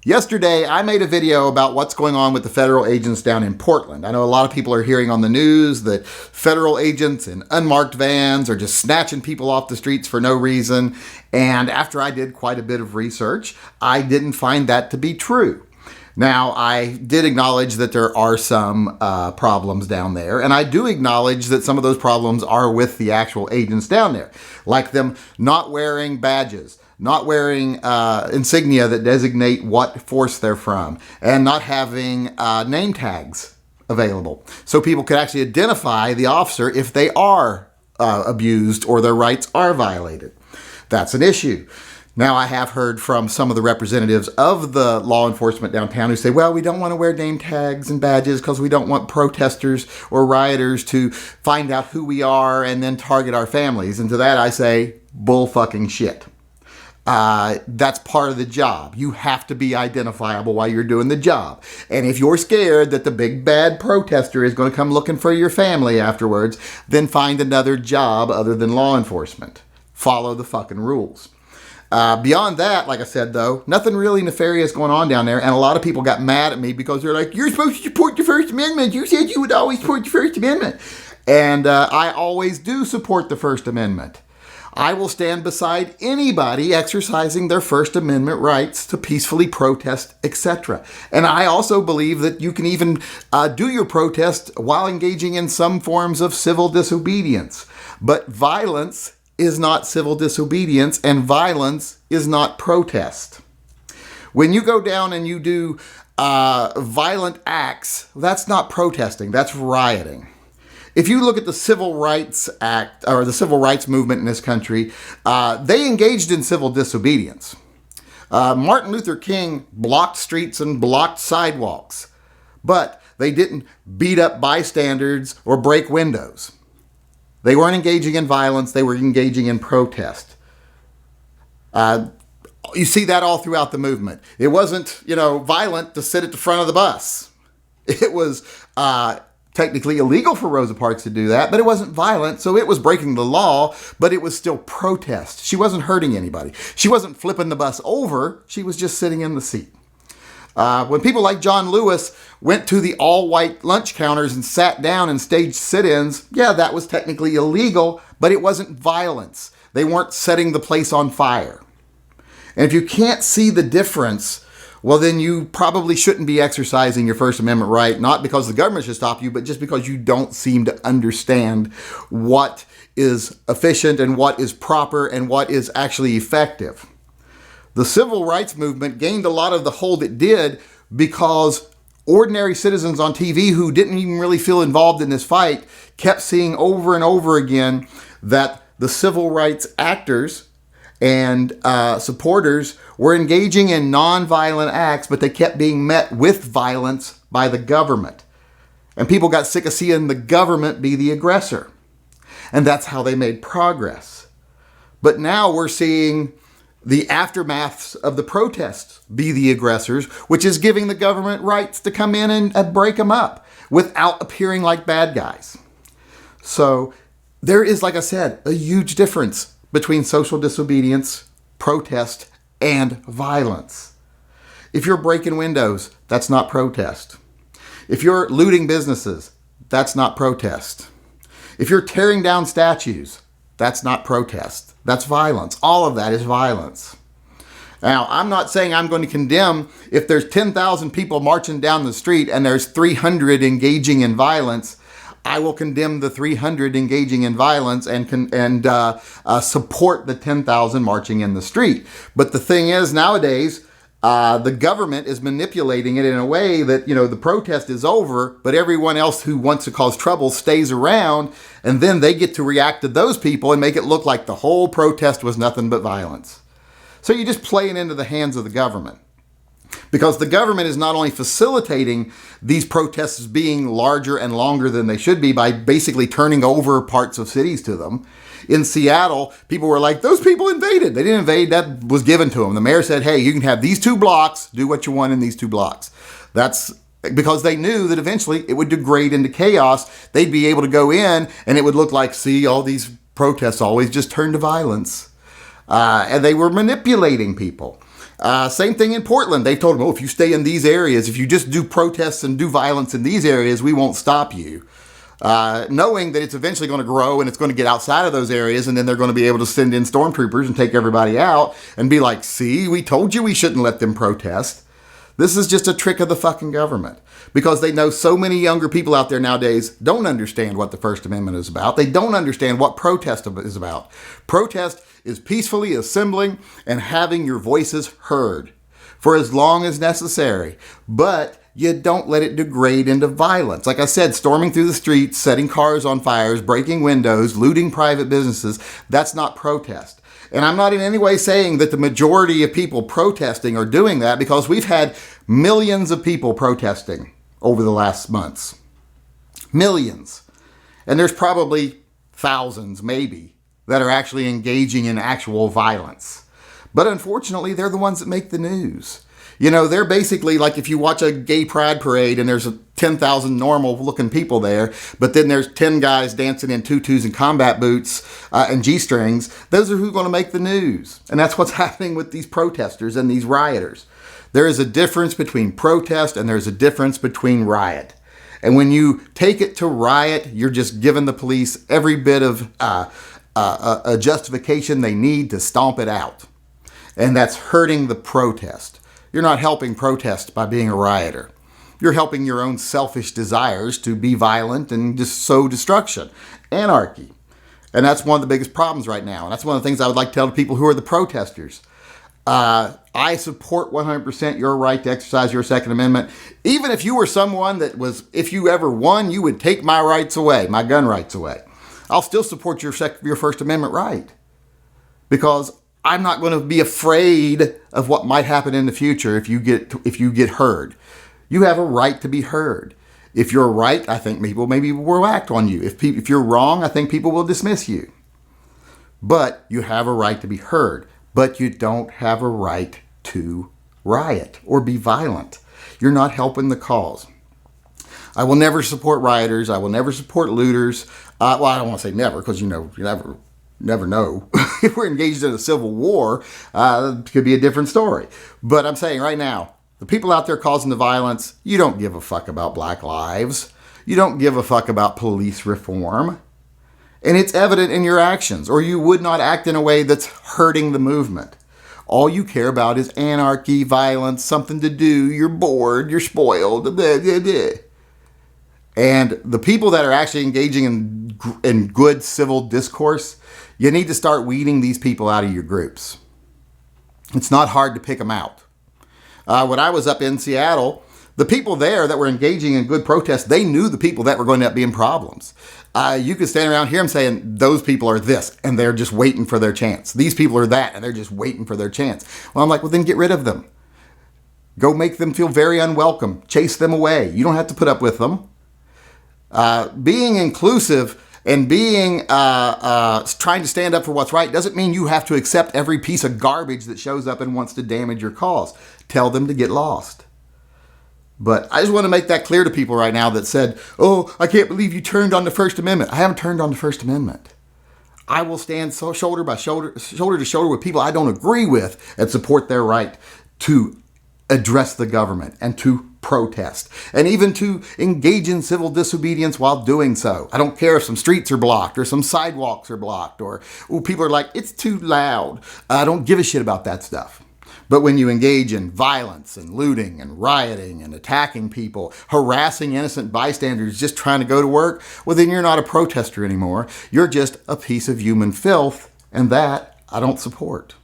Yesterday, I made a video about what's going on with the federal agents down in Portland. I know a lot of people are hearing on the news that federal agents in unmarked vans are just snatching people off the streets for no reason. And after I did quite a bit of research, I didn't find that to be true. Now, I did acknowledge that there are some problems down there, and I do acknowledge that some of those problems are with the actual agents down there, like them not wearing badges, not wearing insignia that designate what force they're from, and not having name tags available so people could actually identify the officer if they are abused or their rights are violated. That's an issue. Now, I have heard from some of the representatives of the law enforcement downtown who say, well, we don't want to wear name tags and badges because we don't want protesters or rioters to find out who we are and then target our families. And to that I say, bull fucking shit. That's part of the job. You have to be identifiable while you're doing the job. And if you're scared that the big bad protester is going to come looking for your family afterwards, then find another job other than law enforcement. Follow the fucking rules. Beyond that, like I said, though, nothing really nefarious going on down there. And a lot of people got mad at me because they're like, you're supposed to support the First Amendment. You said you would always support the First Amendment. And I always do support the First Amendment. I will stand beside anybody exercising their First Amendment rights to peacefully protest, etc. And I also believe that you can even do your protest while engaging in some forms of civil disobedience. But violence is not civil disobedience, and violence is not protest. When you go down and you do violent acts, that's not protesting, that's rioting. If you look at the Civil Rights Act, or the Civil Rights Movement in this country, they engaged in civil disobedience. Martin Luther King blocked streets and blocked sidewalks, but they didn't beat up bystanders or break windows. They weren't engaging in violence, they were engaging in protest. You see that all throughout the movement. It wasn't, violent to sit at the front of the bus. It was technically illegal for Rosa Parks to do that, but it wasn't violent, so it was breaking the law, but it was still protest. She wasn't hurting anybody. She wasn't flipping the bus over, she was just sitting in the seat. When people like John Lewis went to the all-white lunch counters and sat down and staged sit-ins, yeah, that was technically illegal, but it wasn't violence. They weren't setting the place on fire. And if you can't see the difference, well, then you probably shouldn't be exercising your First Amendment right, not because the government should stop you, but just because you don't seem to understand what is efficient and what is proper and what is actually effective. The civil rights movement gained a lot of the hold it did because ordinary citizens on TV who didn't even really feel involved in this fight kept seeing over and over again that the civil rights actors and supporters were engaging in nonviolent acts, but they kept being met with violence by the government. And people got sick of seeing the government be the aggressor. And that's how they made progress. But now we're seeing the aftermaths of the protests be the aggressors, which is giving the government rights to come in and break them up without appearing like bad guys. So there is, like I said, a huge difference between social disobedience, protest, and violence. If you're breaking windows, that's not protest. If you're looting businesses, that's not protest. If you're tearing down statues, that's not protest. That's violence. All of that is violence. Now, I'm not saying I'm going to condemn if there's 10,000 people marching down the street and there's 300 engaging in violence. I will condemn the 300 engaging in violence and support the 10,000 marching in the street. But the thing is, nowadays, the government is manipulating it in a way that, the protest is over, but everyone else who wants to cause trouble stays around, and then they get to react to those people and make it look like the whole protest was nothing but violence. So you're just playing into the hands of the government. Because the government is not only facilitating these protests being larger and longer than they should be by basically turning over parts of cities to them. In Seattle, people were like, those people invaded. They didn't invade. That was given to them. The mayor said, hey, you can have these 2 blocks. Do what you want in these 2 blocks. That's because they knew that eventually it would degrade into chaos. They'd be able to go in and it would look like, see, all these protests always just turn to violence. And they were manipulating people. Same thing in Portland. They've told them, oh, if you stay in these areas, if you just do protests and do violence in these areas, we won't stop you. Knowing that it's eventually going to grow and it's going to get outside of those areas, and then they're going to be able to send in stormtroopers and take everybody out and be like, see, we told you we shouldn't let them protest. This is just a trick of the fucking government, because they know so many younger people out there nowadays don't understand what the First Amendment is about. They don't understand what protest is about. Protest is peacefully assembling and having your voices heard for as long as necessary, but you don't let it degrade into violence. Like I said, storming through the streets, setting cars on fires, breaking windows, looting private businesses, that's not protest. And I'm not in any way saying that the majority of people protesting are doing that, because we've had millions of people protesting over the last months. Millions. And there's probably thousands, maybe, that are actually engaging in actual violence. But unfortunately, they're the ones that make the news. You know, they're basically like if you watch a gay pride parade and there's 10,000 normal looking people there, but then there's 10 guys dancing in tutus and combat boots and G-strings. Those are who's going to make the news. And that's what's happening with these protesters and these rioters. There is a difference between protest and there's a difference between riot. And when you take it to riot, you're just giving the police every bit of a justification they need to stomp it out. And that's hurting the protest. You're not helping protest by being a rioter. You're helping your own selfish desires to be violent and just sow destruction, anarchy. And that's one of the biggest problems right now. And that's one of the things I would like to tell the people who are the protesters. I support 100% your right to exercise your Second Amendment. Even if you were someone that was, if you ever won, you would take my rights away, my gun rights away. I'll still support your First Amendment right, because I'm not going to be afraid of what might happen in the future if you get heard. You have a right to be heard. If you're right, I think people maybe will act on you. If you're wrong, I think people will dismiss you. But you have a right to be heard. But you don't have a right to riot or be violent. You're not helping the cause. I will never support rioters. I will never support looters. Well, I don't want to say never, because you never know. If we're engaged in a civil war, it could be a different story. But I'm saying right now, the people out there causing the violence, you don't give a fuck about black lives. You don't give a fuck about police reform. And it's evident in your actions, or you would not act in a way that's hurting the movement. All you care about is anarchy, violence, something to do, you're bored, you're spoiled, blah, blah, blah. And the people that are actually engaging in good civil discourse, you need to start weeding these people out of your groups. It's not hard to pick them out. When I was up in Seattle, the people there that were engaging in good protest, they knew the people that were going to end up being problems. You could stand around here and saying, those people are this, and they're just waiting for their chance. These people are that, and they're just waiting for their chance. Well, I'm like, well, then get rid of them. Go make them feel very unwelcome. Chase them away. You don't have to put up with them. Being inclusive and being trying to stand up for what's right doesn't mean you have to accept every piece of garbage that shows up and wants to damage your cause. Tell them to get lost. But I just want to make that clear to people right now that said, oh, I can't believe you turned on the First Amendment. I haven't turned on the First Amendment. I will stand shoulder to shoulder with people I don't agree with and support their right to address the government and to protest and even to engage in civil disobedience while doing so. I don't care if some streets are blocked or some sidewalks are blocked or people are like, it's too loud. I don't give a shit about that stuff. But when you engage in violence and looting and rioting and attacking people, harassing innocent bystanders just trying to go to work, well, then you're not a protester anymore. You're just a piece of human filth, and that I don't support.